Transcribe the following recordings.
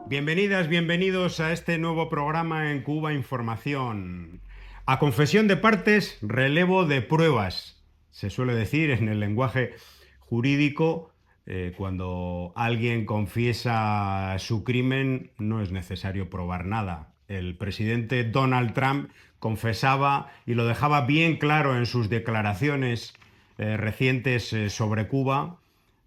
Bienvenidas, bienvenidos a este nuevo programa en Cuba Información. A confesión de partes, relevo de pruebas. Se suele decir en el lenguaje jurídico, cuando alguien confiesa su crimen, no es necesario probar nada. El presidente Donald Trump confesaba y lo dejaba bien claro en sus declaraciones recientes sobre Cuba.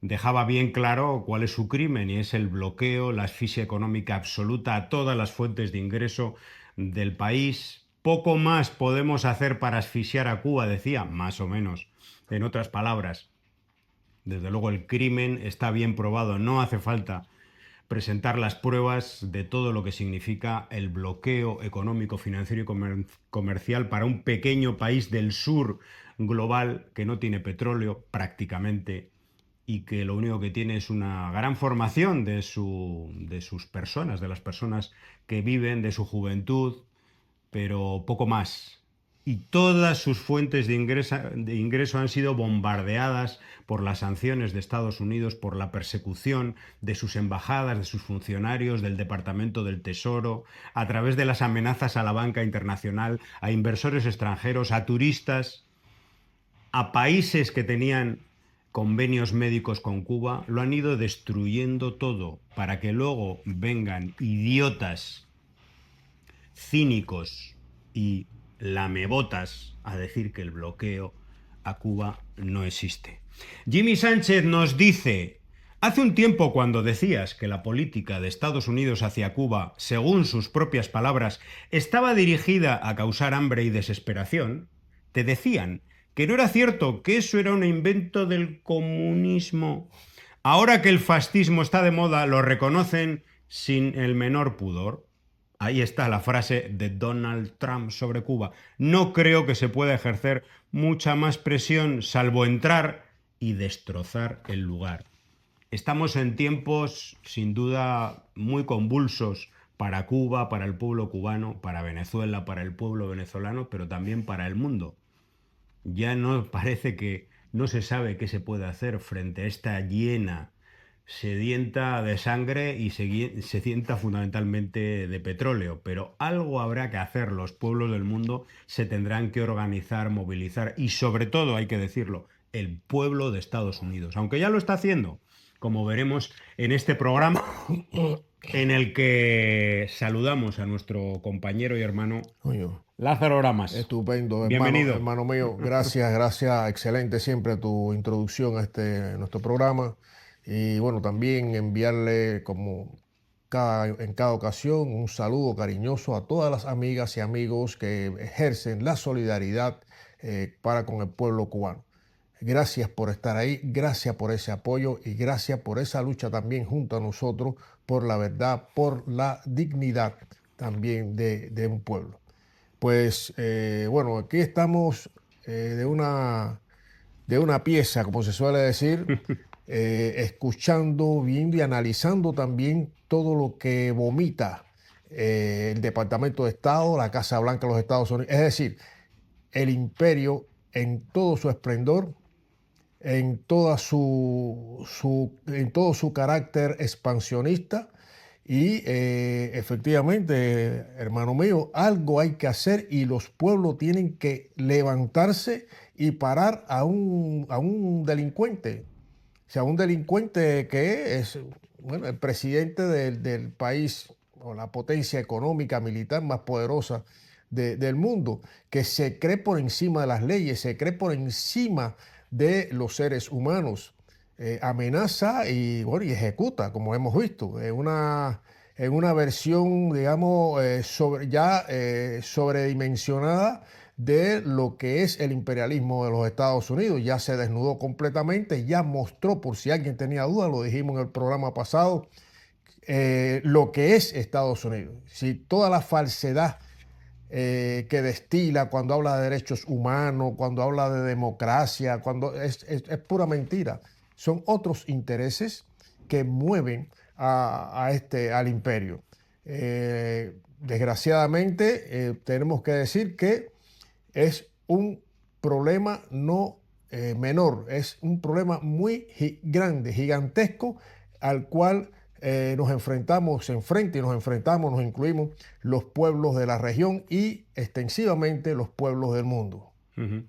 Dejaba bien claro cuál es su crimen, y es el bloqueo, la asfixia económica absoluta a todas las fuentes de ingreso del país. Poco más podemos hacer para asfixiar a Cuba, decía, más o menos. En otras palabras, desde luego el crimen está bien probado, no hace falta presentar las pruebas de todo lo que significa el bloqueo económico, financiero y comercial para un pequeño país del sur global que no tiene petróleo prácticamente, y que lo único que tiene es una gran formación de sus personas, de las personas que viven, de su juventud, pero poco más. Y todas sus fuentes de ingreso han sido bombardeadas por las sanciones de Estados Unidos, por la persecución de sus embajadas, de sus funcionarios, del Departamento del Tesoro, a través de las amenazas a la banca internacional, a inversores extranjeros, a turistas, a países que tenían convenios médicos con Cuba. Lo han ido destruyendo todo para que luego vengan idiotas, cínicos y lamebotas a decir que el bloqueo a Cuba no existe. Jimmy Sánchez nos dice: hace un tiempo, cuando decías que la política de Estados Unidos hacia Cuba, según sus propias palabras, estaba dirigida a causar hambre y desesperación, te decían que no era cierto, que eso era un invento del comunismo. Ahora que el fascismo está de moda, lo reconocen sin el menor pudor. Ahí está la frase de Donald Trump sobre Cuba. No creo que se pueda ejercer mucha más presión, salvo entrar y destrozar el lugar. Estamos en tiempos sin duda muy convulsos para Cuba, para el pueblo cubano, para Venezuela, para el pueblo venezolano, pero también para el mundo. Ya no parece que no se sabe qué se puede hacer frente a esta hiena sedienta de sangre y sedienta fundamentalmente de petróleo, pero algo habrá que hacer. Los pueblos del mundo se tendrán que organizar, movilizar, y sobre todo, hay que decirlo, el pueblo de Estados Unidos, aunque ya lo está haciendo, como veremos en este programa, en el que saludamos a nuestro compañero y hermano Coño, Lázaro Oramas. estupendo, Bienvenido. hermano mío. Gracias, gracias. Excelente siempre tu introducción a nuestro programa. Y bueno, también enviarle, como en cada ocasión, un saludo cariñoso a todas las amigas y amigos que ejercen la solidaridad para con el pueblo cubano. Gracias por estar ahí, gracias por ese apoyo y gracias por esa lucha también junto a nosotros por la verdad, por la dignidad también de un pueblo. Pues bueno, aquí estamos de una pieza, como se suele decir, escuchando, viendo y analizando también todo lo que vomita el Departamento de Estado, la Casa Blanca de los Estados Unidos, es decir, el imperio en todo su esplendor, en todo su carácter expansionista. Y efectivamente, hermano mío, algo hay que hacer y los pueblos tienen que levantarse y parar a un delincuente. O sea, un delincuente que es, bueno, el presidente del país o la potencia económica, militar más poderosa del mundo, que se cree por encima de las leyes, se cree por encima de los seres humanos, amenaza y, bueno, y ejecuta, como hemos visto, en una versión, digamos, sobredimensionada de lo que es el imperialismo de los Estados Unidos. Ya se desnudó completamente, ya mostró, por si alguien tenía duda, lo dijimos en el programa pasado, lo que es Estados Unidos. Si toda la falsedad que destila cuando habla de derechos humanos, cuando habla de democracia, cuando es pura mentira. Son otros intereses que mueven al imperio. Desgraciadamente, tenemos que decir que es un problema no menor, es un problema muy grande, gigantesco, al cual se enfrenta y nos enfrentamos, nos incluimos los pueblos de la región y extensivamente los pueblos del mundo. Ujú.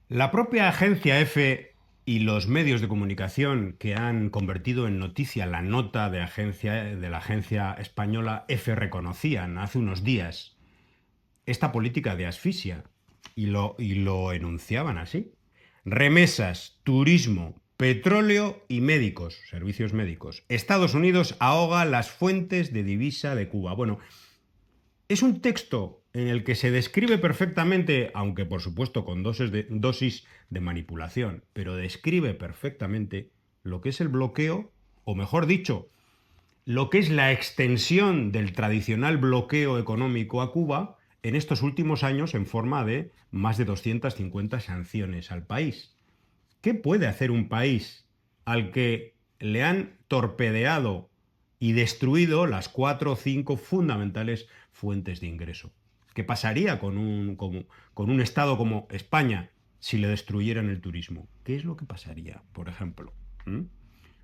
La propia agencia EFE y los medios de comunicación que han convertido en noticia la nota de la agencia española EFE reconocían hace unos días esta política de asfixia y lo enunciaban así. Remesas, turismo, petróleo y médicos, servicios médicos. Estados Unidos ahoga las fuentes de divisa de Cuba. Bueno, es un texto en el que se describe perfectamente, aunque por supuesto con dosis de manipulación, pero describe perfectamente lo que es el bloqueo, o mejor dicho, lo que es la extensión del tradicional bloqueo económico a Cuba en estos últimos años en forma de más de 250 sanciones al país. ¿Qué puede hacer un país al que le han torpedeado y destruido las 4 o 5 fundamentales fuentes de ingreso? ¿Qué pasaría con un Estado como España si le destruyeran el turismo? ¿Qué es lo que pasaría, por ejemplo?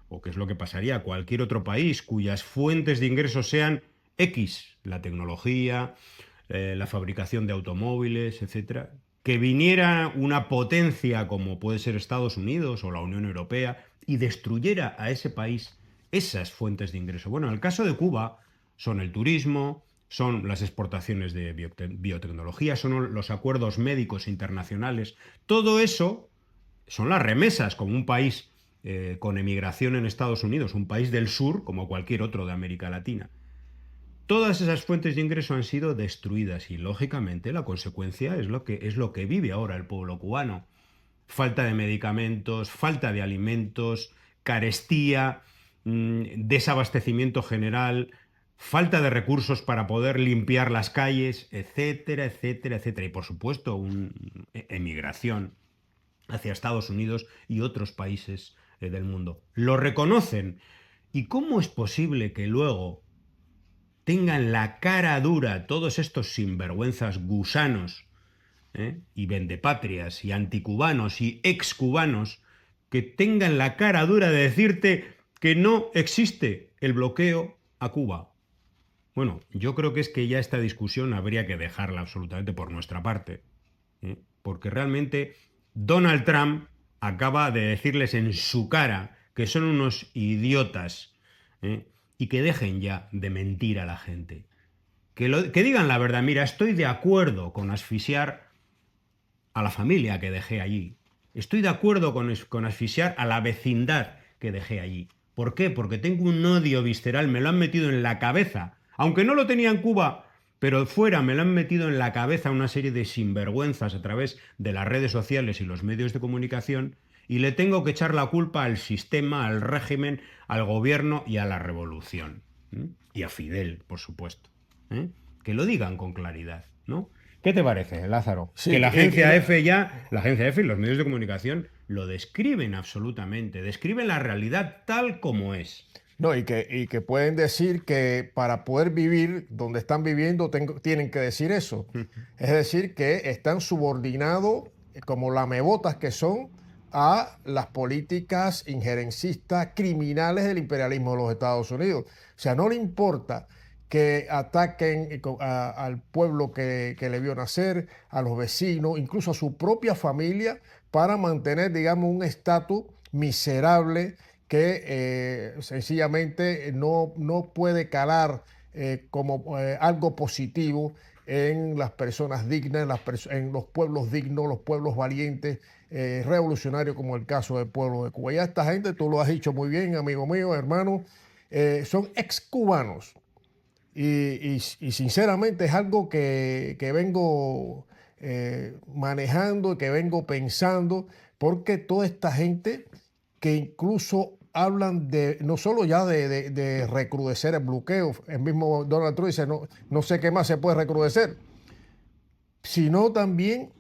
¿O qué es lo que pasaría a cualquier otro país cuyas fuentes de ingresos sean X, la tecnología, la fabricación de automóviles, etcétera? Que viniera una potencia como puede ser Estados Unidos o la Unión Europea y destruyera a ese país esas fuentes de ingreso. Bueno, en el caso de Cuba son el turismo, son las exportaciones de biotecnología, son los acuerdos médicos internacionales. Todo eso son las remesas, como un país con emigración en Estados Unidos, un país del sur como cualquier otro de América Latina. Todas esas fuentes de ingreso han sido destruidas y, lógicamente, la consecuencia es lo que vive ahora el pueblo cubano. Falta de medicamentos, falta de alimentos, carestía, desabastecimiento general, falta de recursos para poder limpiar las calles, etcétera, etcétera, etcétera. Y, por supuesto, una emigración hacia Estados Unidos y otros países del mundo. Lo reconocen. ¿Y cómo es posible que luego tengan la cara dura todos estos sinvergüenzas gusanos y vendepatrias y anticubanos y excubanos que tengan la cara dura de decirte que no existe el bloqueo a Cuba? Bueno, yo creo que es que ya esta discusión habría que dejarla absolutamente por nuestra parte, porque realmente Donald Trump acaba de decirles en su cara que son unos idiotas, y que dejen ya de mentir a la gente. Que digan la verdad. Mira, estoy de acuerdo con asfixiar a la familia que dejé allí. Estoy de acuerdo con asfixiar a la vecindad que dejé allí. ¿Por qué? Porque tengo un odio visceral, me lo han metido en la cabeza. Aunque no lo tenía en Cuba, pero fuera me lo han metido en la cabeza una serie de sinvergüenzas a través de las redes sociales y los medios de comunicación, y le tengo que echar la culpa al sistema, al régimen, al gobierno y a la revolución. Y a Fidel, por supuesto. Que lo digan con claridad, ¿no? ¿Qué te parece, Lázaro? Sí, Que la agencia EFE y los medios de comunicación lo describen absolutamente, describen la realidad tal como es. No, y que pueden decir que para poder vivir donde están viviendo tienen que decir eso. Es decir, que están subordinados, como lamebotas que son, a las políticas injerencistas criminales del imperialismo de los Estados Unidos. O sea, no le importa que ataquen al pueblo que le vio nacer, a los vecinos, incluso a su propia familia, para mantener, digamos, un estatus miserable que sencillamente no puede calar como algo positivo en las personas dignas, en los pueblos dignos, los pueblos valientes, revolucionarios, como el caso del pueblo de Cuba. Ya esta gente, tú lo has dicho muy bien, amigo mío, hermano, son excubanos. Y sinceramente es algo que vengo manejando, que vengo pensando, porque toda esta gente que incluso hablan de, no solo ya de recrudecer el bloqueo, el mismo Donald Trump dice, no sé qué más se puede recrudecer, sino también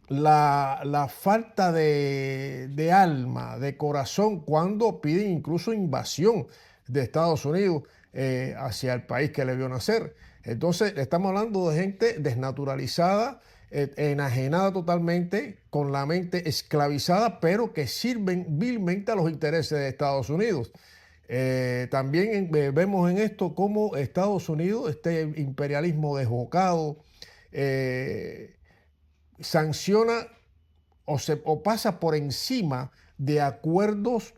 la falta de alma, de corazón, cuando piden incluso invasión de Estados Unidos hacia el país que le vio nacer. Entonces, estamos hablando de gente desnaturalizada, enajenada totalmente, con la mente esclavizada, pero que sirven vilmente a los intereses de Estados Unidos. También vemos en esto cómo Estados Unidos, este imperialismo desbocado, eh, sanciona o pasa por encima de acuerdos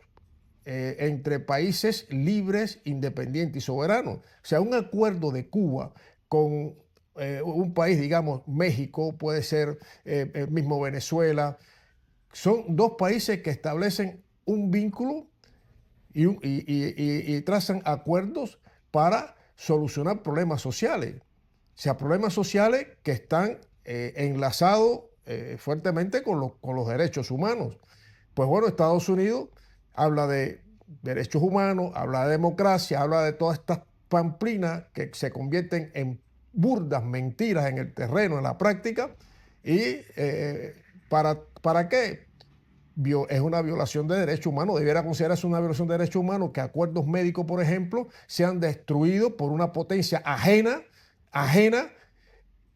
entre países libres, independientes y soberanos. O sea, un acuerdo de Cuba con un país, digamos, México, puede ser el mismo Venezuela, son dos países que establecen un vínculo y trazan acuerdos para solucionar problemas sociales. O sea, problemas sociales que están enlazados fuertemente con los derechos humanos. Pues bueno, Estados Unidos habla de derechos humanos, habla de democracia, habla de todas estas pamplinas que se convierten en burdas mentiras en el terreno, en la práctica. ¿Y para qué? Es una violación de derechos humanos. Debiera considerarse una violación de derechos humanos que acuerdos médicos, por ejemplo, sean destruidos por una potencia ajena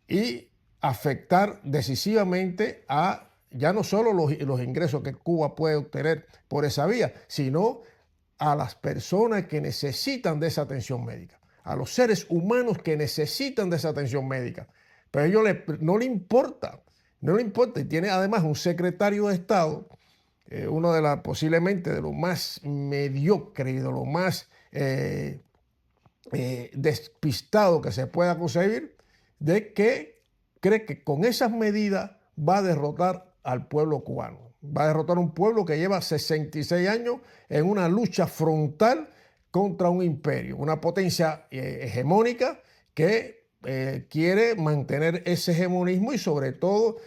y afectar decisivamente a ya no solo los ingresos que Cuba puede obtener por esa vía, sino a las personas que necesitan de esa atención médica, a los seres humanos que necesitan de esa atención médica. Pero a ellos no le importa, no le importa. Y tiene además un secretario de Estado, uno posiblemente de lo más mediocre y de lo más despistado que se pueda concebir, de que cree que con esas medidas va a derrotar al pueblo cubano. Va a derrotar a un pueblo que lleva 66 años en una lucha frontal contra un imperio, una potencia hegemónica que quiere mantener ese hegemonismo y sobre todo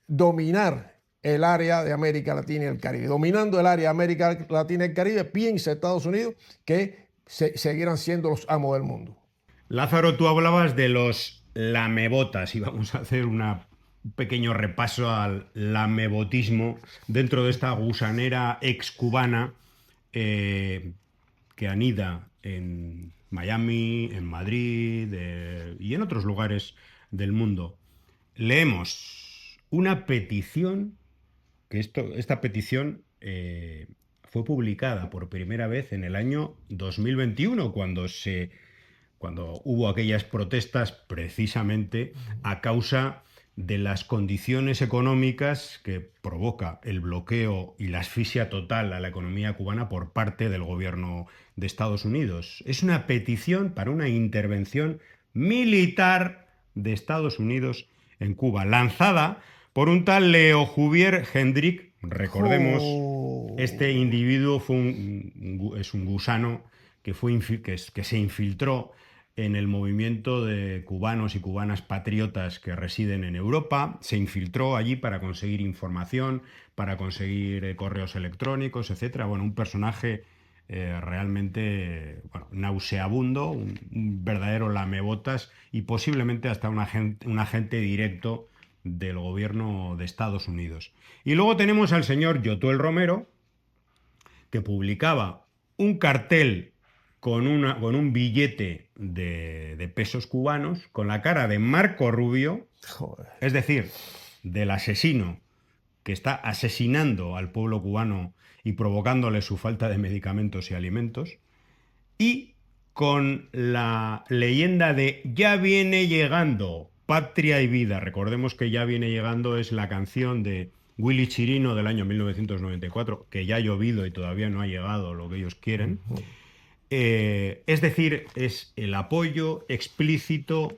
dominar el área de América Latina y el Caribe. Dominando el área de América Latina y el Caribe, piensa Estados Unidos que seguirán siendo los amos del mundo. Lázaro, tú hablabas de los lamebotas y vamos a hacer un pequeño repaso al lamebotismo dentro de esta gusanera excubana que anida en Miami, en Madrid y en otros lugares del mundo. Leemos una petición, que esta petición fue publicada por primera vez en el año 2021, cuando hubo aquellas protestas precisamente a causa de las condiciones económicas que provoca el bloqueo y la asfixia total a la economía cubana por parte del gobierno de Estados Unidos. Es una petición para una intervención militar de Estados Unidos en Cuba, lanzada por un tal Leo Juvier Hendrik. Recordemos, este individuo es un gusano que se infiltró en el movimiento de cubanos y cubanas patriotas que residen en Europa. Se infiltró allí para conseguir información, para conseguir correos electrónicos, etcétera. Bueno, un personaje realmente nauseabundo, un verdadero lamebotas y posiblemente hasta un agente directo del gobierno de Estados Unidos. Y luego tenemos al señor Yotuel Romero, que publicaba un cartel con un billete de pesos cubanos con la cara de Marco Rubio, es decir, del asesino que está asesinando al pueblo cubano y provocándole su falta de medicamentos y alimentos, y con la leyenda de "Ya viene llegando, patria y vida". Recordemos que "Ya viene llegando" es la canción de Willy Chirino del año 1994, que ya ha llovido y todavía no ha llegado lo que ellos quieren. Es decir, es el apoyo explícito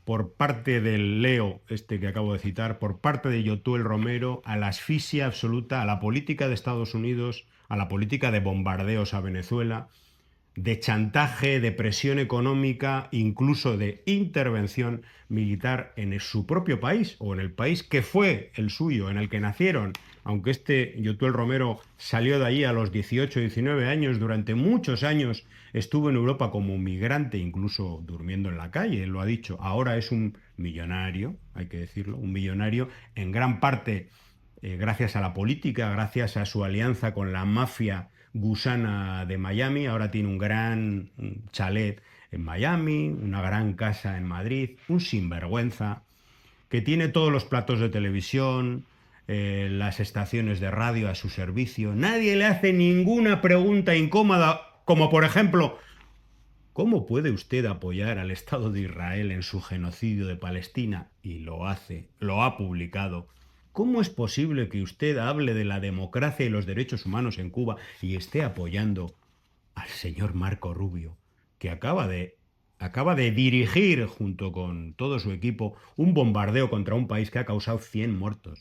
por parte del Leo, que acabo de citar, por parte de Yotuel Romero, a la asfixia absoluta, a la política de Estados Unidos, a la política de bombardeos a Venezuela, de chantaje, de presión económica, incluso de intervención militar en su propio país o en el país que fue el suyo, en el que nacieron, aunque Yotuel Romero salió de allí a los 18, 19 años, durante muchos años estuvo en Europa como migrante, incluso durmiendo en la calle, él lo ha dicho. Ahora es un millonario, hay que decirlo, un millonario en gran parte gracias a la política, gracias a su alianza con la mafia gusana de Miami. Ahora tiene un gran chalet en Miami, una gran casa en Madrid, un sinvergüenza que tiene todos los platos de televisión, las estaciones de radio a su servicio. Nadie le hace ninguna pregunta incómoda Como por ejemplo, ¿cómo puede usted apoyar al Estado de Israel en su genocidio de Palestina? Y lo hace, lo ha publicado. ¿Cómo es posible que usted hable de la democracia y los derechos humanos en Cuba y esté apoyando al señor Marco Rubio, que acaba de dirigir junto con todo su equipo un bombardeo contra un país que ha causado 100 muertos?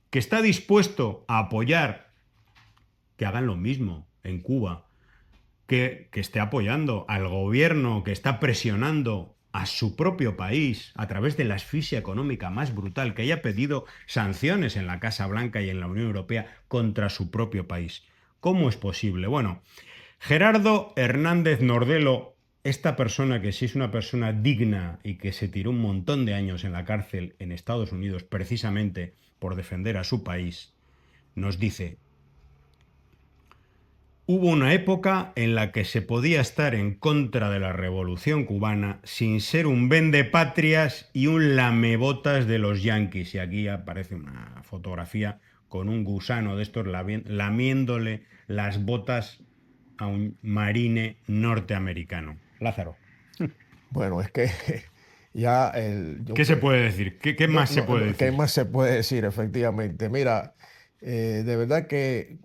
Que está dispuesto a apoyar que hagan lo mismo en Cuba, que esté apoyando al gobierno que está presionando a su propio país a través de la asfixia económica más brutal, que haya pedido sanciones en la Casa Blanca y en la Unión Europea contra su propio país. ¿Cómo es posible? Bueno, Gerardo Hernández Nordelo, esta persona que sí es una persona digna y que se tiró un montón de años en la cárcel en Estados Unidos precisamente por defender a su país, nos dice: hubo una época en la que se podía estar en contra de la Revolución cubana sin ser un vendepatrias y un lamebotas de los yanquis. Y aquí aparece una fotografía con un gusano de estos lamiéndole las botas a un marine norteamericano. Lázaro, Bueno, es que ya ¿qué se puede decir? ¿Qué más se puede ¿qué decir? más se puede decir efectivamente? Mira, de verdad que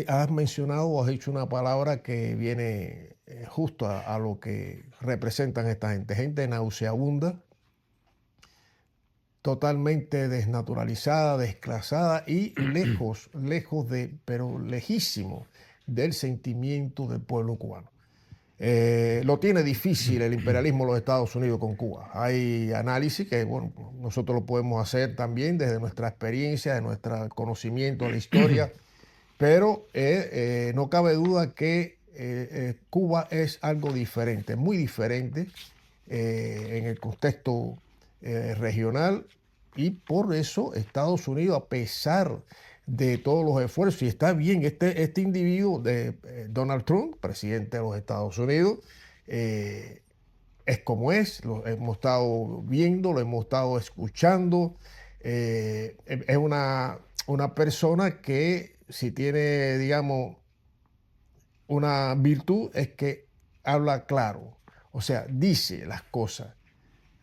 has mencionado o has dicho una palabra que viene justo a lo que representan esta gente. Gente nauseabunda, totalmente desnaturalizada, desclasada y lejos, lejos de, pero lejísimo del sentimiento del pueblo cubano. Lo tiene difícil el imperialismo de los Estados Unidos con Cuba. Hay análisis que, bueno, nosotros lo podemos hacer también desde nuestra experiencia, de nuestro conocimiento de la historia, pero no cabe duda que Cuba es algo diferente, muy diferente en el contexto regional, y por eso Estados Unidos, a pesar de todos los esfuerzos, y está bien, este individuo de Donald Trump, presidente de los Estados Unidos, es como es, lo hemos estado viendo, lo hemos estado escuchando, es una persona que si tiene, digamos, una virtud es que habla claro, o sea, dice las cosas,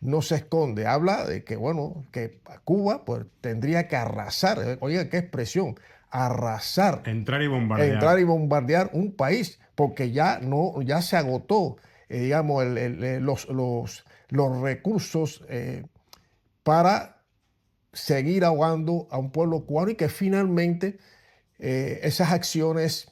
no se esconde, habla de que, bueno, que Cuba pues, tendría que arrasar, oiga, qué expresión, arrasar, Entrar y entrar y bombardear. bombardear un país, porque ya, no, ya se agotó, digamos, los recursos para seguir ahogando a un pueblo cubano, y que finalmente esas acciones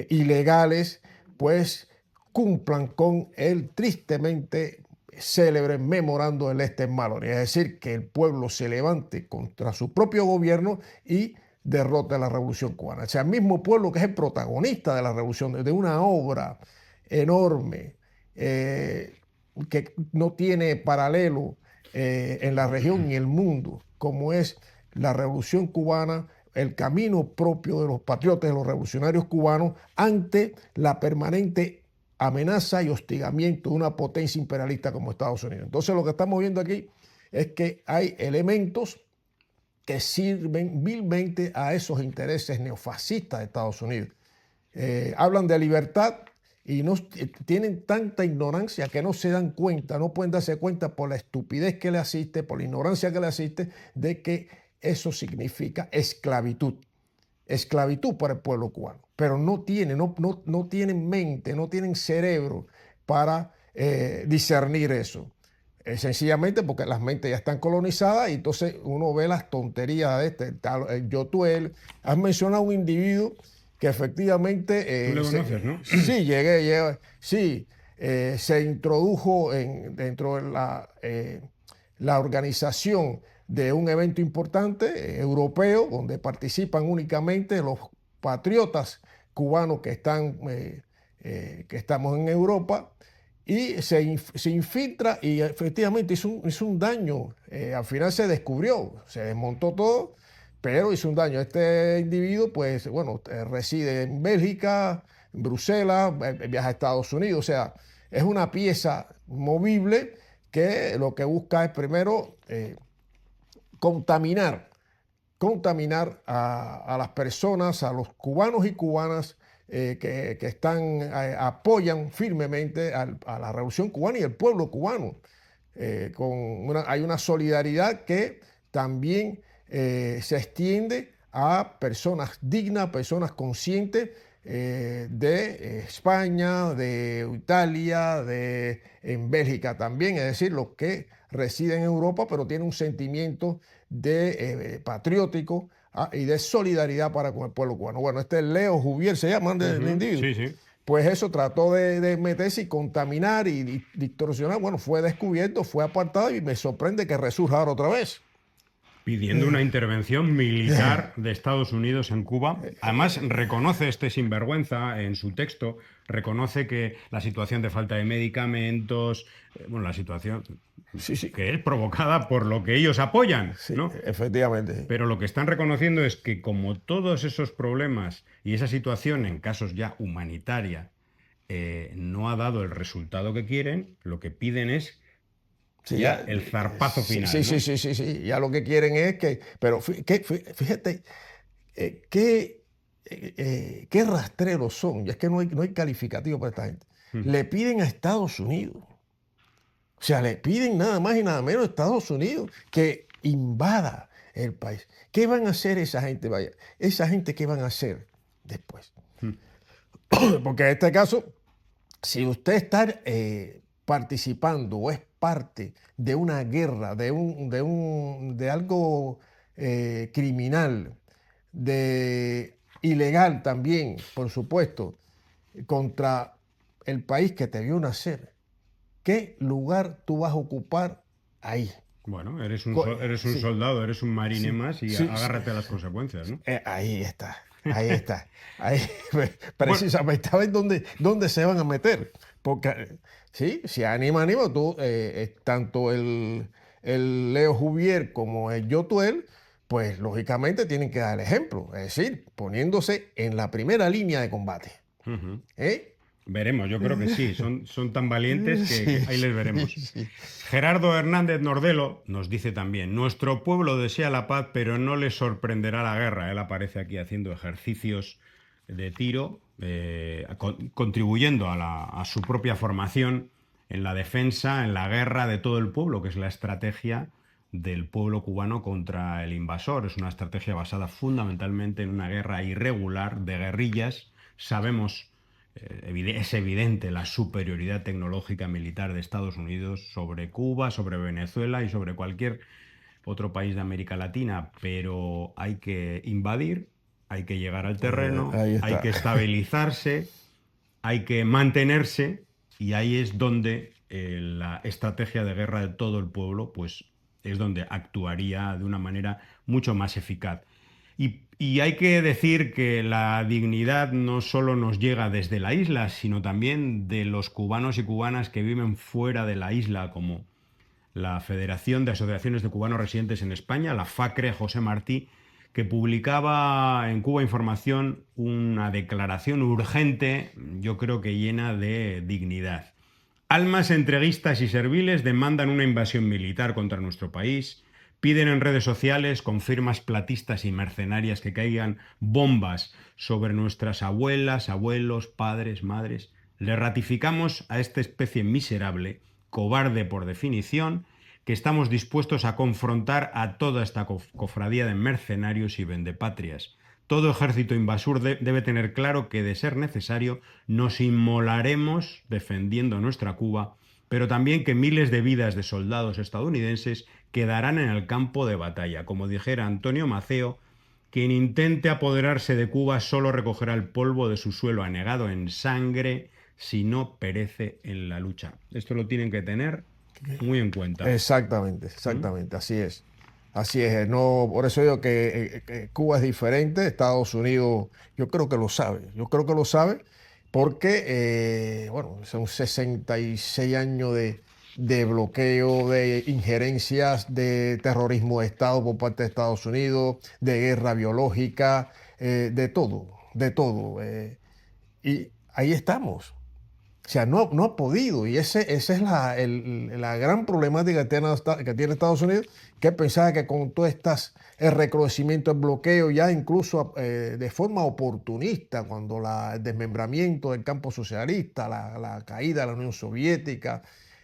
ilegales pues cumplan con el tristemente célebre memorando del Este en Mallory, es decir, que el pueblo se levante contra su propio gobierno y derrote a la Revolución Cubana. O sea, el mismo pueblo que es el protagonista de la revolución, de una obra enorme que no tiene paralelo en la región y el mundo, como es la Revolución Cubana, el camino propio de los patriotas, de los revolucionarios cubanos, ante la permanente amenaza y hostigamiento de una potencia imperialista como Estados Unidos. Entonces, lo que estamos viendo aquí es que hay elementos que sirven vilmente a esos intereses neofascistas de Estados Unidos. Hablan de libertad y no, tienen tanta ignorancia que no se dan cuenta, no pueden darse cuenta por la estupidez que le asiste, por la ignorancia que le asiste, de que eso significa esclavitud. Esclavitud para el pueblo cubano. Pero no tienen mente, no tienen cerebro para discernir eso. Sencillamente porque las mentes ya están colonizadas, y entonces uno ve las tonterías de Yotuel. Has mencionado un individuo que Tú efectivamente, le conoces, ¿no? sí, sí, se introdujo dentro de la organización de un evento importante europeo, donde participan únicamente los patriotas cubanos que estamos en Europa, y se infiltra y efectivamente hizo un daño. Al final se descubrió, se desmontó todo, pero hizo un daño. Este individuo, pues, bueno, reside en Bélgica, en Bruselas, viaja a Estados Unidos, o sea, es una pieza movible que lo que busca es primero contaminar a las personas, a los cubanos y cubanas que están, apoyan firmemente a la revolución cubana y al pueblo cubano. Hay una solidaridad que también se extiende a personas dignas, personas conscientes de España, de Italia, en Bélgica también, es decir, los que residen en Europa, pero tienen un sentimiento de patriótico y de solidaridad para con el pueblo cubano. Bueno, este Leo Juvier se llama de individuo. Sí, sí. Pues eso trató de meterse y contaminar y distorsionar. Bueno, fue descubierto, fue apartado y me sorprende que resurja ahora otra vez. Pidiendo una intervención militar de Estados Unidos en Cuba. Además, reconoce este sinvergüenza en su texto, reconoce que la situación de falta de medicamentos, bueno, la situación Sí. que es provocada por lo que ellos apoyan, Sí, ¿no? efectivamente. Pero lo que están reconociendo es que como todos esos problemas y esa situación en casos ya humanitaria no ha dado el resultado que quieren, lo que piden es Sí, ya el zarpazo sí, final, sí, ¿no? sí, sí, sí. Ya lo que quieren es que. Pero fíjate, qué rastreros son. Y es que no hay calificativo para esta gente. Le piden a Estados Unidos. O sea, le piden nada más y nada menos a Estados Unidos que invada el país. ¿Qué van a hacer esa gente? Vaya, esa gente, ¿qué van a hacer después? Porque en este caso, si usted está participando o es parte de una guerra, de algo criminal, de ilegal también, por supuesto, contra el país que te vio nacer, ¿qué lugar tú vas a ocupar ahí? Bueno, eres un Sí, soldado, eres un marine sí, más y sí, sí. agárrate a las consecuencias, ¿no? Ahí está, ahí está. Ahí, Bueno, precisamente, ¿sabes dónde se van a meter? Porque, sí, si anima, tú, tanto el Leo Juvier como el Yotuel, pues lógicamente tienen que dar el ejemplo, es decir, poniéndose en la primera línea de combate. ujú. ¿Eh? Veremos, yo creo que sí, son tan valientes que Sí, ahí les sí, veremos. sí. Gerardo Hernández Nordelo nos dice también, nuestro pueblo desea la paz, pero no le sorprenderá la guerra. Él aparece aquí haciendo ejercicios de tiro, contribuyendo a su propia formación en la defensa, en la guerra de todo el pueblo, que es la estrategia del pueblo cubano contra el invasor. Es una estrategia basada fundamentalmente en una guerra irregular de guerrillas. Sabemos es evidente la superioridad tecnológica militar de Estados Unidos sobre Cuba, sobre Venezuela y sobre cualquier otro país de América Latina, pero hay que invadir, hay que llegar al terreno, Ahí hay está. que estabilizarse, hay que mantenerse y ahí es donde la estrategia de guerra de todo el pueblo pues es donde actuaría de una manera mucho más eficaz. Y hay que decir que la dignidad no solo nos llega desde la isla, sino también de los cubanos y cubanas que viven fuera de la isla, como la Federación de Asociaciones de Cubanos Residentes en España, la FACRE José Martí, que publicaba en Cuba Información una declaración urgente, yo creo que llena de dignidad. Almas entreguistas y serviles demandan una invasión militar contra nuestro país, piden en redes sociales con firmas platistas y mercenarias que caigan bombas sobre nuestras abuelas, abuelos, padres, madres. Le ratificamos a esta especie miserable, cobarde por definición, que estamos dispuestos a confrontar a toda esta cofradía de mercenarios y vendepatrias. Todo ejército invasor debe tener claro que, de ser necesario, nos inmolaremos defendiendo nuestra Cuba, pero también que miles de vidas de soldados estadounidenses quedarán en el campo de batalla. Como dijera Antonio Maceo, quien intente apoderarse de Cuba solo recogerá el polvo de su suelo anegado en sangre si no perece en la lucha. Esto lo tienen que tener muy en cuenta. Exactamente, ¿Mm? exactamente, así es. Así es, no, por eso digo que Cuba es diferente, Estados Unidos, yo creo que lo sabe, yo creo que lo sabe, porque, bueno, son 66 años de bloqueo, de injerencias, de terrorismo de Estado por parte de Estados Unidos, de guerra biológica, de todo, de todo. Y ahí estamos. sea, no ha podido. Y esa es la gran problemática que tiene Estados Unidos, que pensaba que con todo el recrudecimiento, el bloqueo, ya incluso de forma oportunista, cuando el desmembramiento del campo socialista, la caída de la Unión Soviética,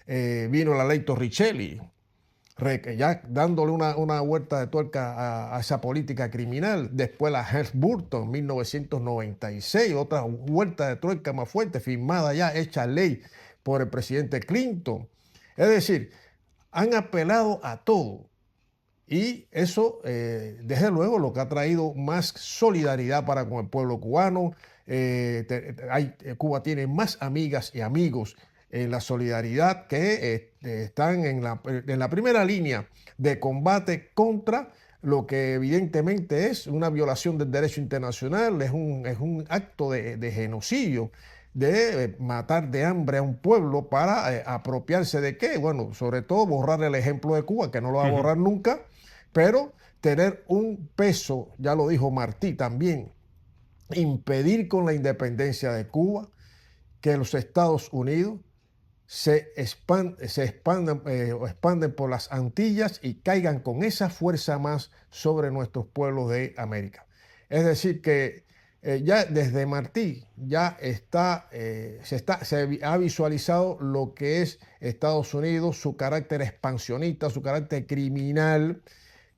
vino la ley Torricelli, ya dándole una vuelta de tuerca a esa política criminal. Después la Helms-Burton, 1996, otra vuelta de tuerca más fuerte, firmada ya, hecha ley por el presidente Clinton. Es decir, han apelado a todo. Y eso, desde luego, lo que ha traído más solidaridad para con el pueblo cubano. Cuba tiene más amigas y amigos en la solidaridad que están en la primera línea de combate contra lo que evidentemente es una violación del derecho internacional, es un acto de genocidio, de matar de hambre a un pueblo para apropiarse de qué. Bueno, sobre todo borrar el ejemplo de Cuba, que no lo va a borrar nunca, pero tener un peso, ya lo dijo Martí también, impedir con la independencia de Cuba que los Estados Unidos se expanden por las Antillas y caigan con esa fuerza más sobre nuestros pueblos de América. Es decir, que ya desde Martí ya se ha visualizado lo que es Estados Unidos, su carácter expansionista, su carácter criminal,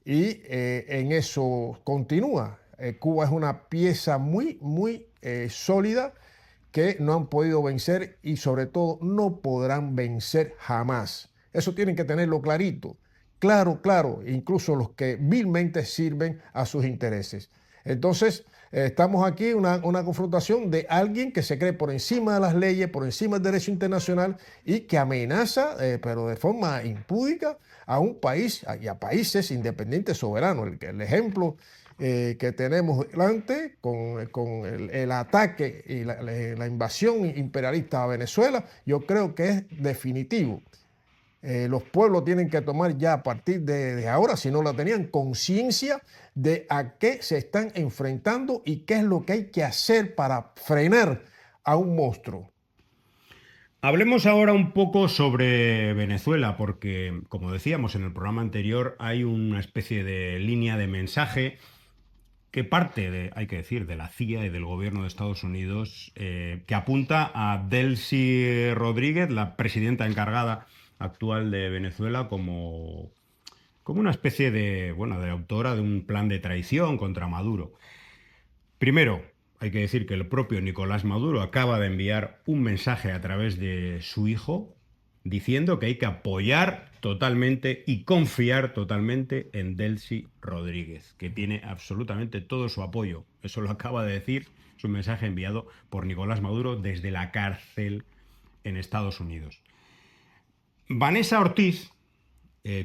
y en eso continúa. Cuba es una pieza muy, muy sólida que no han podido vencer y sobre todo no podrán vencer jamás. Eso tienen que tenerlo clarito. Claro, claro, incluso los que vilmente sirven a sus intereses. Entonces, estamos aquí una confrontación de alguien que se cree por encima de las leyes, por encima del derecho internacional y que amenaza, pero de forma impúdica, a un país y a países independientes soberanos. El ejemplo que tenemos delante con el ataque y la invasión imperialista a Venezuela, yo creo que es definitivo. Los pueblos tienen que tomar ya a partir de ahora, si no la tenían, conciencia de a qué se están enfrentando y qué es lo que hay que hacer para frenar a un monstruo. Hablemos ahora un poco sobre Venezuela, porque, como decíamos en el programa anterior, hay una especie de línea de mensaje que parte de, hay que decir, de la CIA y del gobierno de Estados Unidos, que apunta a Delcy Rodríguez, la presidenta encargada actual de Venezuela, como una especie de, bueno, de autora de un plan de traición contra Maduro. Primero, hay que decir que el propio Nicolás Maduro acaba de enviar un mensaje a través de su hijo diciendo que hay que apoyar totalmente y confiar totalmente en Delcy Rodríguez, que tiene absolutamente todo su apoyo. Eso lo acaba de decir, es un mensaje enviado por Nicolás Maduro desde la cárcel en Estados Unidos. Vanessa Ortiz,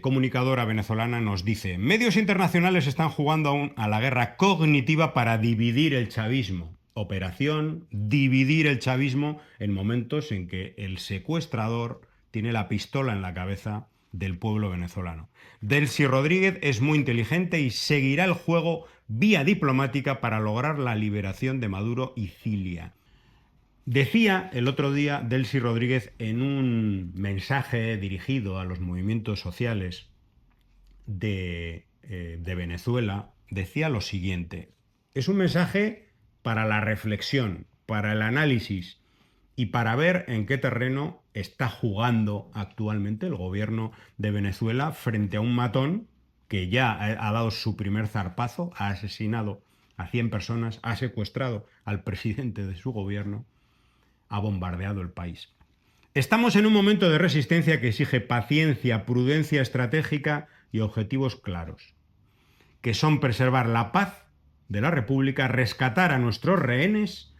comunicadora venezolana, nos dice: medios internacionales están jugando aún a la guerra cognitiva para dividir el chavismo. Operación dividir el chavismo en momentos en que el secuestrador tiene la pistola en la cabeza del pueblo venezolano. Delcy Rodríguez es muy inteligente y seguirá el juego vía diplomática para lograr la liberación de Maduro y Cilia. Decía el otro día Delcy Rodríguez en un mensaje dirigido a los movimientos sociales de Venezuela, decía lo siguiente: es un mensaje para la reflexión, para el análisis y para ver en qué terreno está jugando actualmente el gobierno de Venezuela frente a un matón que ya ha dado su primer zarpazo, ha asesinado a 100 personas, ha secuestrado al presidente de su gobierno, ha bombardeado el país. Estamos en un momento de resistencia que exige paciencia, prudencia estratégica y objetivos claros, que son preservar la paz de la República, rescatar a nuestros rehenes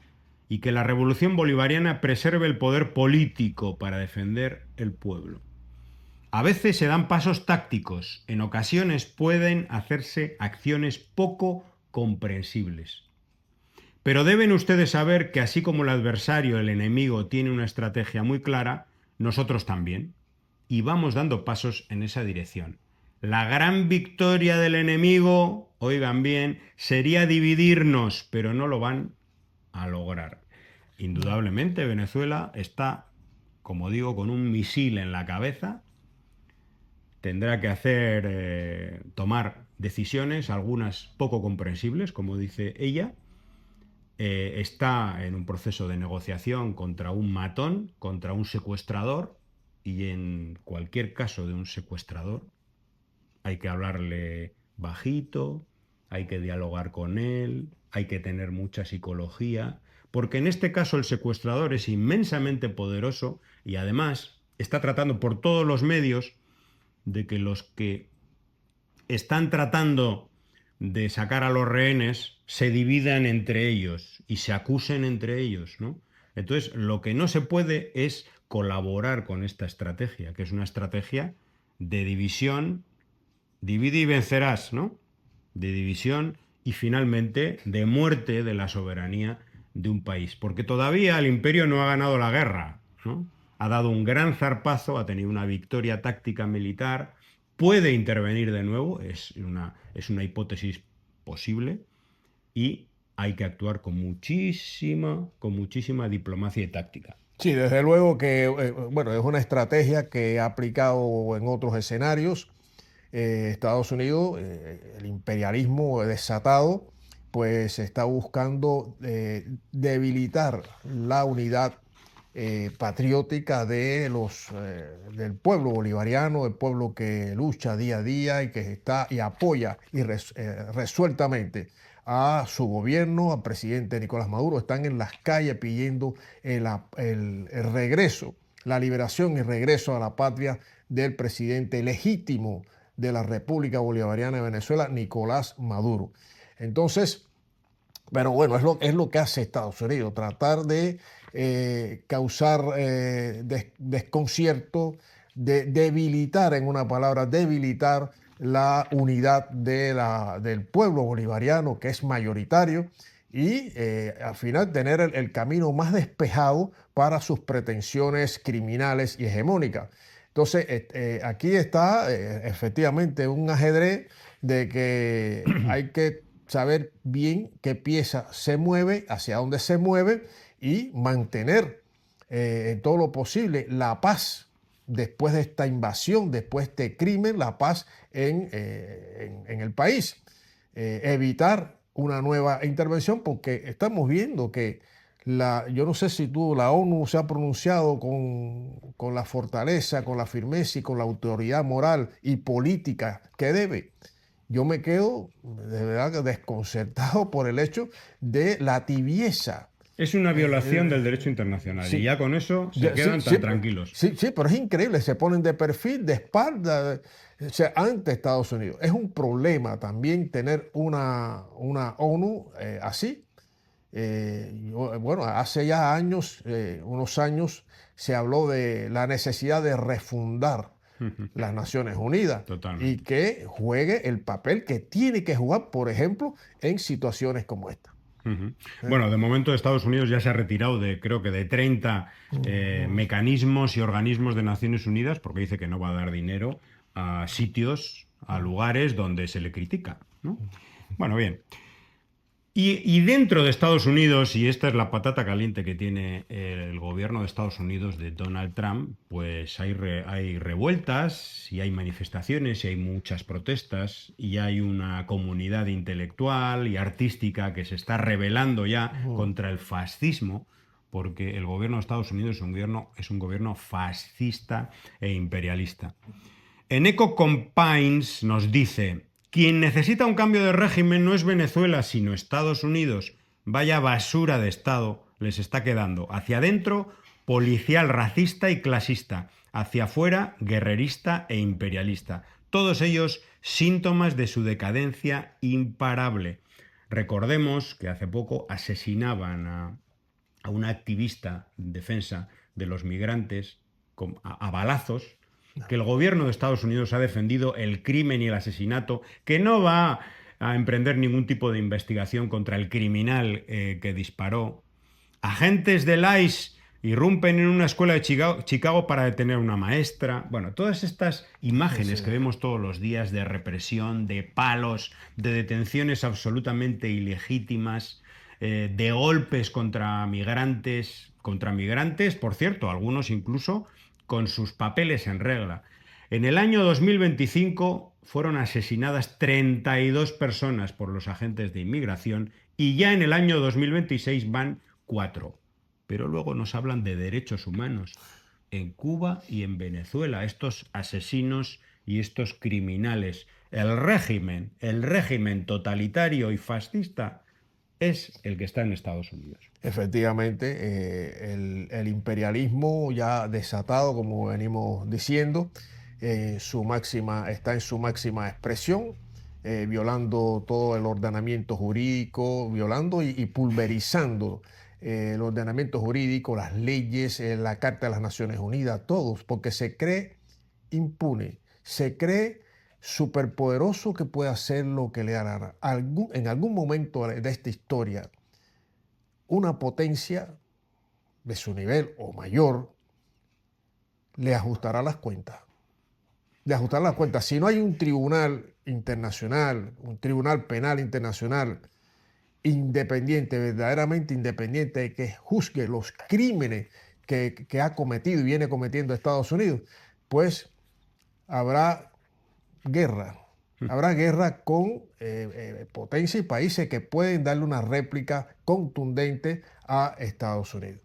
y que la revolución bolivariana preserve el poder político para defender el pueblo. A veces se dan pasos tácticos, en ocasiones pueden hacerse acciones poco comprensibles. Pero deben ustedes saber que así como el adversario, el enemigo, tiene una estrategia muy clara, nosotros también. Y vamos dando pasos en esa dirección. La gran victoria del enemigo, oigan bien, sería dividirnos, pero no lo van a lograr. Indudablemente Venezuela está como digo, con un misil en la cabeza, tendrá que tomar decisiones, algunas poco comprensibles, como dice ella. Está en un proceso de negociación contra un matón, contra un secuestrador, y en cualquier caso de un secuestrador hay que hablarle bajito, hay que dialogar con él, hay que tener mucha psicología, porque en este caso el secuestrador es inmensamente poderoso y además está tratando por todos los medios de que los que están tratando de sacar a los rehenes se dividan entre ellos y se acusen entre ellos, ¿no? Entonces, lo que no se puede es colaborar con esta estrategia, que es una estrategia de división, divide y vencerás, ¿no? De división y finalmente de muerte de la soberanía de un país. Porque todavía el imperio no ha ganado la guerra, ¿no? Ha dado un gran zarpazo, ha tenido una victoria táctica militar, puede intervenir de nuevo, es una hipótesis posible y hay que actuar con muchísima diplomacia y táctica. Sí, desde luego que bueno, es una estrategia que ha aplicado en otros escenarios. Estados Unidos, el imperialismo desatado, pues está buscando debilitar la unidad patriótica del pueblo bolivariano, el pueblo que lucha día a día y que está y apoya resueltamente a su gobierno, al presidente Nicolás Maduro. Están en las calles pidiendo el regreso, la liberación y regreso a la patria del presidente legítimo de la República Bolivariana de Venezuela, Nicolás Maduro. Entonces, pero bueno, es lo que hace Estados Unidos, tratar de causar desconcierto, de debilitar, en una palabra, debilitar la unidad del pueblo bolivariano, que es mayoritario, y al final tener el camino más despejado para sus pretensiones criminales y hegemónicas. Entonces, aquí está efectivamente un ajedrez de que hay que saber bien qué pieza se mueve, hacia dónde se mueve y mantener en todo lo posible la paz después de esta invasión, después de este crimen, la paz en el país. Evitar una nueva intervención porque estamos viendo que yo no sé si la ONU se ha pronunciado con la fortaleza, con la firmeza y con la autoridad moral y política que debe. Yo me quedo de verdad desconcertado por el hecho de la tibieza. Es una violación del derecho internacional Sí, y ya con eso se quedan tan tranquilos. Sí, pero es increíble, se ponen de perfil, de espalda, o sea, ante Estados Unidos. Es un problema también tener una ONU así. Bueno, hace ya años, unos años, se habló de la necesidad de refundar las Naciones Unidas y Totalmente. que juegue el papel que tiene que jugar, por ejemplo, en situaciones como esta. Bueno, de momento Estados Unidos ya se ha retirado creo que de 30 mecanismos y organismos de Naciones Unidas porque dice que no va a dar dinero a sitios, a lugares donde se le critica, ¿no? Bueno, bien. Y dentro de Estados Unidos, y esta es la patata caliente que tiene el gobierno de Estados Unidos de Donald Trump, pues hay revueltas y hay manifestaciones y hay muchas protestas y hay una comunidad intelectual y artística que se está rebelando ya contra el fascismo, porque el gobierno de Estados Unidos es un gobierno fascista e imperialista. Eneco Compines nos dice: quien necesita un cambio de régimen no es Venezuela, sino Estados Unidos. Vaya basura de Estado les está quedando. Hacia adentro, policial, racista y clasista. Hacia afuera, guerrerista e imperialista. Todos ellos síntomas de su decadencia imparable. Recordemos que hace poco asesinaban a una activista en defensa de los migrantes a balazos, que el gobierno de Estados Unidos ha defendido el crimen y el asesinato, que no va a emprender ningún tipo de investigación contra el criminal que disparó. Agentes del ICE irrumpen en una escuela de Chicago para detener a una maestra. Bueno, todas estas imágenes que vemos todos los días de represión, de palos, de detenciones absolutamente ilegítimas, de golpes contra migrantes, contra migrantes, por cierto, algunos incluso con sus papeles en regla. En el año 2025 fueron asesinadas 32 personas por los agentes de inmigración y ya en el año 2026 van 4. Pero luego nos hablan de derechos humanos en Cuba y en Venezuela, estos asesinos y estos criminales. El régimen totalitario y fascista es el que está en Estados Unidos. Efectivamente, el imperialismo ya desatado, como venimos diciendo, está en su máxima expresión, violando todo el ordenamiento jurídico, violando y pulverizando el ordenamiento jurídico, las leyes, la Carta de las Naciones Unidas, todos, porque se cree impune, se cree superpoderoso que puede hacer lo que le da la gana. En algún momento de esta historia, una potencia de su nivel o mayor le ajustará las cuentas. Le ajustará las cuentas. Si no hay un tribunal internacional, un tribunal penal internacional independiente, verdaderamente independiente, que juzgue los crímenes que ha cometido y viene cometiendo Estados Unidos, pues habrá guerra. Habrá guerra con potencias y países que pueden darle una réplica contundente a Estados Unidos.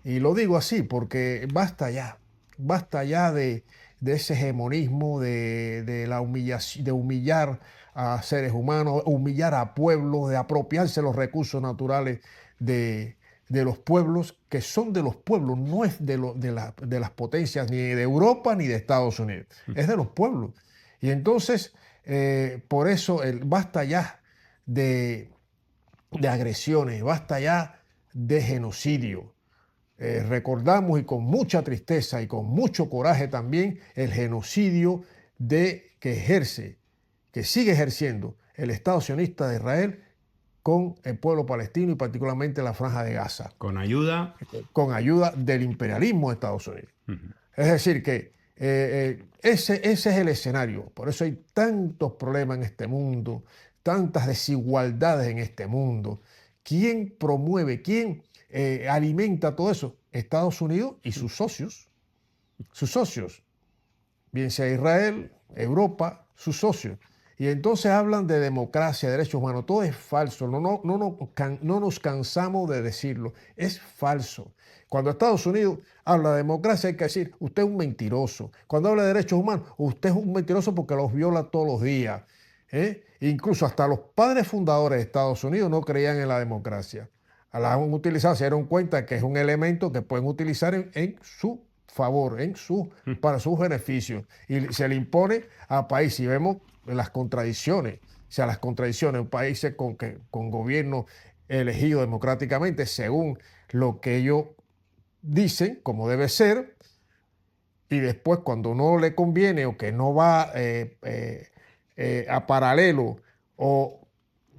Y lo digo así porque basta ya de ese hegemonismo, de la humillación, de humillar a seres humanos, humillar a pueblos, de apropiarse los recursos naturales de los pueblos, que son de los pueblos, no es de las potencias ni de Europa ni de Estados Unidos, es de los pueblos. Y entonces, por eso, basta ya de agresiones, basta ya de genocidio. Recordamos y con mucha tristeza y con mucho coraje también el genocidio que sigue ejerciendo el Estado sionista de Israel con el pueblo palestino y particularmente la Franja de Gaza. Con ayuda Del imperialismo de Estados Unidos. Es decir, que ese es el escenario. Por eso hay tantos problemas en este mundo, tantas desigualdades en este mundo. ¿Quién promueve, quién alimenta todo eso? Estados Unidos y sus socios. Sus socios. Bien sea Israel, Europa, sus socios. Y entonces hablan de democracia, de derechos humanos. Todo es falso. No nos cansamos de decirlo. Es falso. Cuando Estados Unidos habla de democracia hay que decir, usted es un mentiroso. Cuando habla de derechos humanos, usted es un mentiroso porque los viola todos los días. Incluso hasta los padres fundadores de Estados Unidos no creían en la democracia. La han utilizado, se dieron cuenta que es un elemento que pueden utilizar en su favor, para sus beneficios. Y se le impone a países. Y vemos las contradicciones. O sea, las contradicciones en países con gobiernos elegidos democráticamente según lo que ellos dicen, como debe ser, y después cuando no le conviene o que no va a paralelo o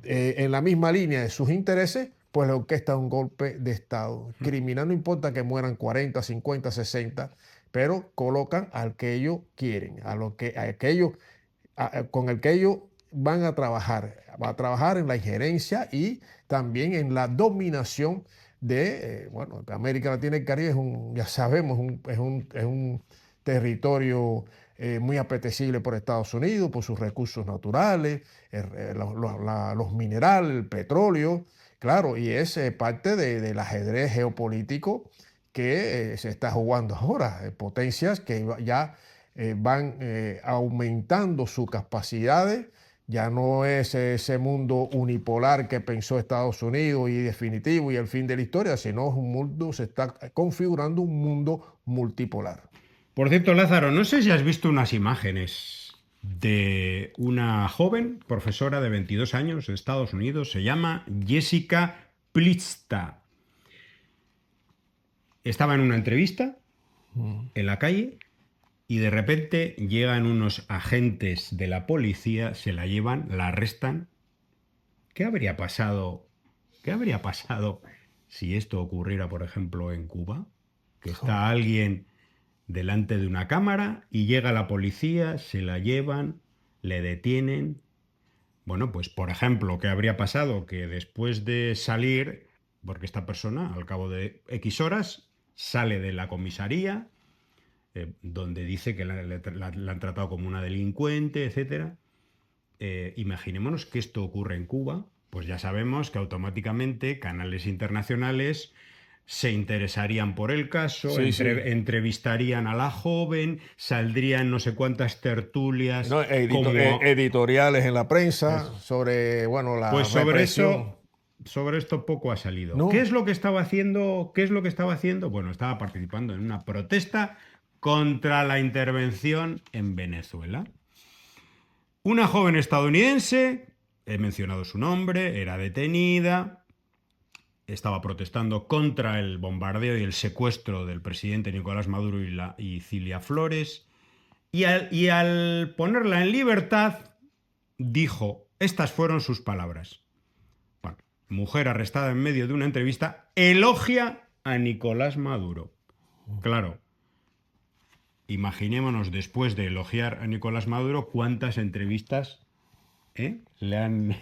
en la misma línea de sus intereses, pues le orquesta un golpe de Estado. Criminal, no importa que mueran 40, 50, 60, pero colocan al que ellos quieren, con el que ellos van a trabajar. Va a trabajar en la injerencia y también en la dominación de, América Latina y el Caribe ya sabemos, es un territorio muy apetecible por Estados Unidos, por sus recursos naturales, los minerales, el petróleo, claro, y es parte del ajedrez geopolítico que se está jugando ahora. Potencias que ya van aumentando sus capacidades. Ya no es ese mundo unipolar que pensó Estados Unidos y definitivo y el fin de la historia, sino se está configurando un mundo multipolar. Por cierto, Lázaro, no sé si has visto unas imágenes de una joven profesora de 22 años de Estados Unidos, se llama Jessica Plitsta. Estaba en una entrevista en la calle y de repente llegan unos agentes de la policía, se la llevan, la arrestan. ¿Qué habría pasado? ¿Qué habría pasado si esto ocurriera, por ejemplo, en Cuba? Que está alguien delante de una cámara y llega la policía, se la llevan, le detienen. Bueno, pues por ejemplo, ¿qué habría pasado? Que después de salir porque esta persona, al cabo de X horas, sale de la comisaría, donde dice que la han tratado como una delincuente, etcétera. Imaginémonos que esto ocurre en Cuba, pues ya sabemos que automáticamente canales internacionales se interesarían por el caso, Sí, sí. entrevistarían a la joven, saldrían no sé cuántas tertulias No, como... editoriales en la prensa Es- sobre, bueno, la pues sobre represión. eso, sobre esto poco ha salido. ¿Qué No, es lo que estaba haciendo? ¿Qué es lo que estaba haciendo? Bueno, estaba participando en una protesta contra la intervención en Venezuela. Una joven estadounidense, he mencionado su nombre, era detenida, estaba protestando contra el bombardeo y el secuestro del presidente Nicolás Maduro y Cilia Flores, y al ponerla en libertad, dijo, estas fueron sus palabras. Bueno, mujer arrestada en medio de una entrevista, elogia a Nicolás Maduro. Claro, imaginémonos después de elogiar a Nicolás Maduro cuántas entrevistas le han...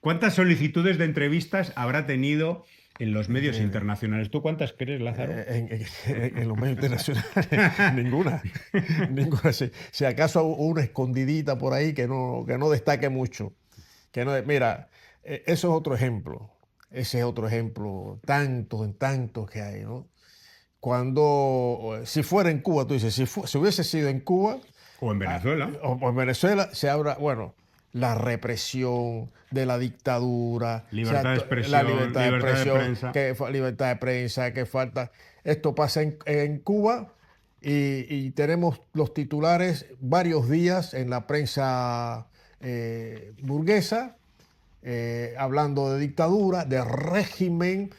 ¿Cuántas solicitudes de entrevistas habrá tenido en los medios increíble. internacionales? ¿Tú cuántas crees, Lázaro? En los medios internacionales, ninguna. Ninguna. Si acaso una escondidita por ahí que no destaque mucho. Que no, mira, eso es otro ejemplo. Ese es otro ejemplo, tantos que hay, ¿no? Cuando, si fuera en Cuba, tú dices, si hubiese sido en Cuba O en Venezuela. o en Venezuela, se habla, bueno, la represión de la dictadura, o sea, Libertad de la expresión, libertad de libertad de expresión, prensa. libertad de prensa, que falta. Esto pasa en Cuba y tenemos los titulares varios días en la prensa burguesa hablando de dictadura, de régimen,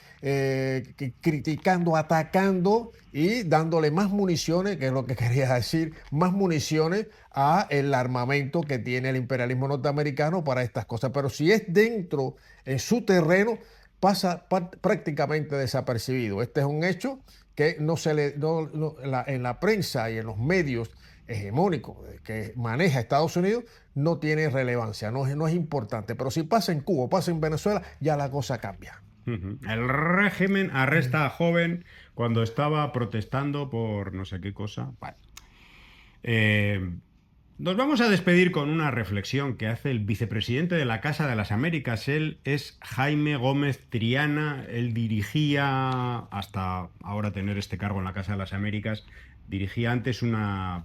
criticando, atacando y dándole más municiones, que es lo que quería decir, más municiones a el armamento que tiene el imperialismo norteamericano para estas cosas. Pero si es dentro, en su terreno, pasa prácticamente desapercibido. Este es un hecho que no se le, en la prensa y en los medios hegemónicos que maneja Estados Unidos no tiene relevancia, no es importante. Pero si pasa en Cuba, pasa en Venezuela, ya la cosa cambia. El régimen arresta a joven cuando estaba protestando por no sé qué cosa. Vale. Eh, Nos vamos a despedir con una reflexión que hace el vicepresidente de la Casa de las Américas. Él es Jaime Gómez Triana. Él dirigía, hasta ahora tener este cargo en la Casa de las Américas, dirigía antes una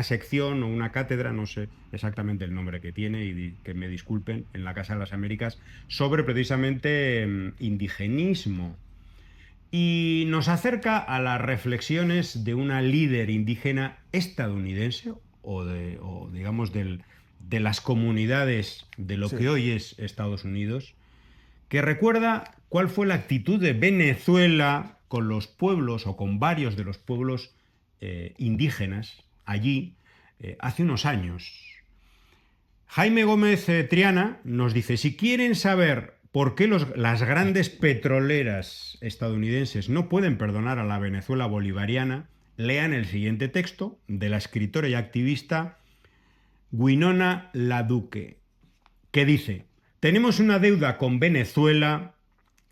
sección o una cátedra, no sé exactamente el nombre que tiene, y que me disculpen, en la Casa de las Américas, sobre precisamente indigenismo. Y nos acerca a las reflexiones de una líder indígena estadounidense o digamos de las comunidades de lo que Sí. hoy es Estados Unidos, que recuerda cuál fue la actitud de Venezuela con los pueblos o con varios de los pueblos indígenas allí hace unos años. Jaime Gómez Triana nos dice, si quieren saber por qué las grandes petroleras estadounidenses no pueden perdonar a la Venezuela bolivariana, lean el siguiente texto de la escritora y activista Winona LaDuke, que dice, tenemos una deuda con Venezuela.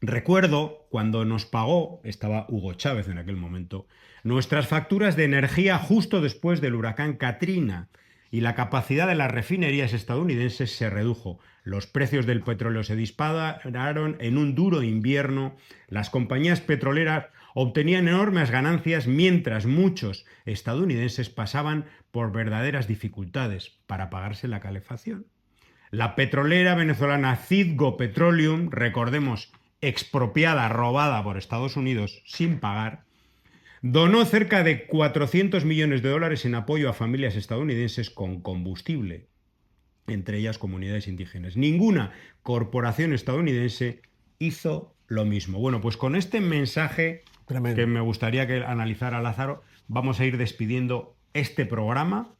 Recuerdo cuando nos pagó, estaba Hugo Chávez en aquel momento, nuestras facturas de energía justo después del huracán Katrina, y la capacidad de las refinerías estadounidenses se redujo. Los precios del petróleo se dispararon en un duro invierno. Las compañías petroleras obtenían enormes ganancias mientras muchos estadounidenses pasaban por verdaderas dificultades para pagarse la calefacción. La petrolera venezolana Citgo Petroleum, recordemos, expropiada, robada por Estados Unidos sin pagar, donó cerca de 400 millones de dólares en apoyo a familias estadounidenses con combustible, entre ellas comunidades indígenas. Ninguna corporación estadounidense hizo lo mismo. Bueno, pues con este mensaje que Tremendo. me gustaría que analizara Lázaro, vamos a ir despidiendo este programa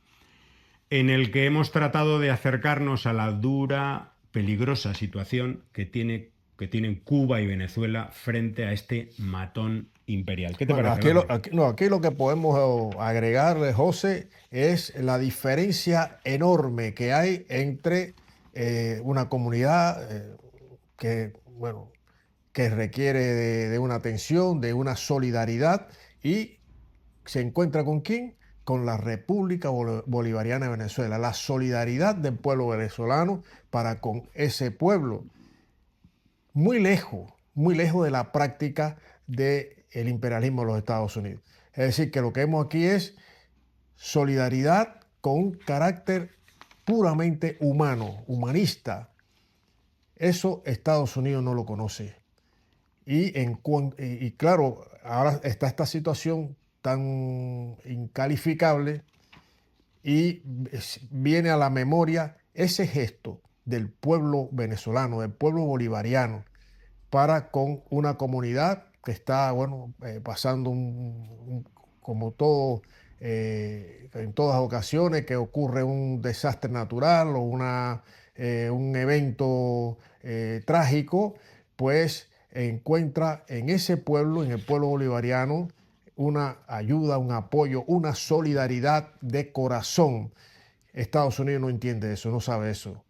en el que hemos tratado de acercarnos a la dura, peligrosa situación que tienen Cuba y Venezuela frente a este matón imperial. ¿Qué te Bueno, parece, Lázaro? aquí lo que podemos agregar, José, es la diferencia enorme que hay entre una comunidad que, bueno, que requiere de una atención, de una solidaridad, y se encuentra ¿con quién? Con la República Bolivariana de Venezuela, la solidaridad del pueblo venezolano para con ese pueblo, muy lejos de la práctica del imperialismo de los Estados Unidos. Es decir, que lo que vemos aquí es solidaridad con un carácter puramente humano, humanista. Eso Estados Unidos no lo conoce. Y claro, ahora está esta situación tan incalificable y viene a la memoria ese gesto del pueblo venezolano, del pueblo bolivariano, para con una comunidad que está, bueno, pasando como todo, en todas ocasiones que ocurre un desastre natural o un evento trágico, pues encuentra en ese pueblo, en el pueblo bolivariano, una ayuda, un apoyo, una solidaridad de corazón. Estados Unidos no entiende eso, no sabe eso.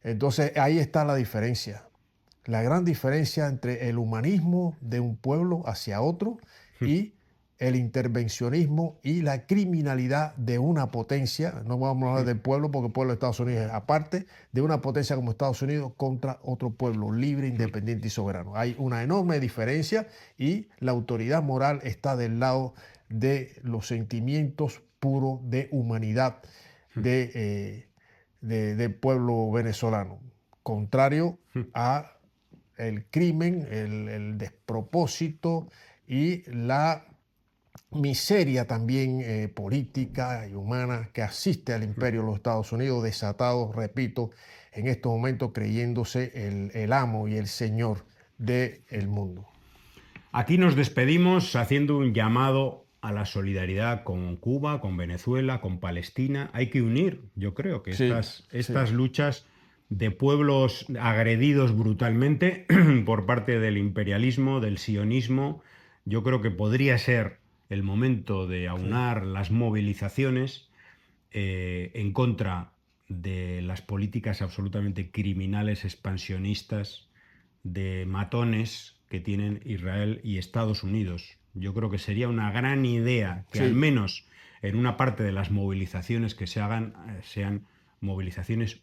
Entonces ahí está la diferencia. La gran diferencia entre el humanismo de un pueblo hacia otro y el intervencionismo y la criminalidad de una potencia, no vamos a hablar del pueblo porque el pueblo de Estados Unidos es aparte, de una potencia como Estados Unidos contra otro pueblo libre, independiente y soberano. Hay una enorme diferencia y la autoridad moral está del lado de los sentimientos puros de humanidad del pueblo venezolano, contrario a el crimen, el despropósito y la miseria también política y humana que asiste al imperio de los Estados Unidos, desatado, repito, en estos momentos creyéndose el amo y el señor del mundo. Aquí nos despedimos haciendo un llamado a la solidaridad con Cuba, con Venezuela, con Palestina. Hay que unir, yo creo que estas luchas de pueblos agredidos brutalmente por parte del imperialismo, del sionismo, yo creo que podría ser el momento de aunar las movilizaciones en contra de las políticas absolutamente criminales, expansionistas, de matones que tienen Israel y Estados Unidos. Yo creo que sería una gran idea que al menos en una parte de las movilizaciones que se hagan sean movilizaciones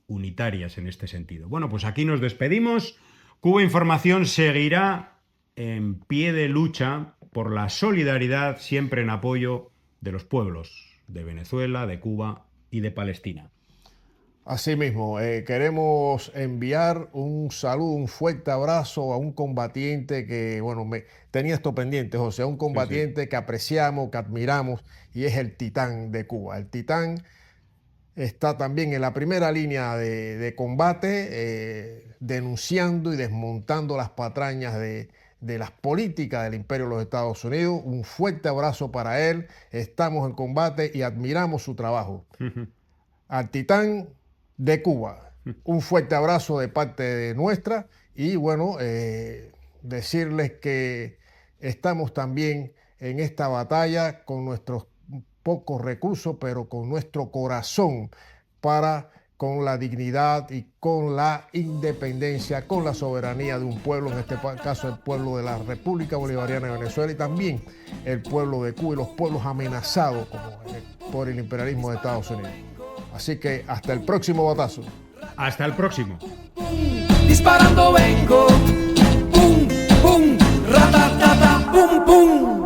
unitarias en este sentido. Bueno, pues aquí nos despedimos. Cuba Información seguirá en pie de lucha por la solidaridad siempre en apoyo de los pueblos de Venezuela, de Cuba y de Palestina. Asimismo, queremos enviar un saludo, un fuerte abrazo a un combatiente que, bueno, tenía esto pendiente, José, un combatiente que apreciamos, que admiramos, y es el Titán de Cuba. El Titán está también en la primera línea de combate, denunciando y desmontando las patrañas de las políticas del imperio de los Estados Unidos. Un fuerte abrazo para él. Estamos en combate y admiramos su trabajo. Al Titán de Cuba, un fuerte abrazo de parte de nuestra y bueno, decirles que estamos también en esta batalla con nuestros pocos recursos, pero con nuestro corazón con la dignidad y con la independencia, con la soberanía de un pueblo, en este caso el pueblo de la República Bolivariana de Venezuela y también el pueblo de Cuba y los pueblos amenazados por el imperialismo de Estados Unidos. Así que hasta el próximo batazo. Hasta el próximo. Disparando vengo, pum, pum, ratatata, pum, pum.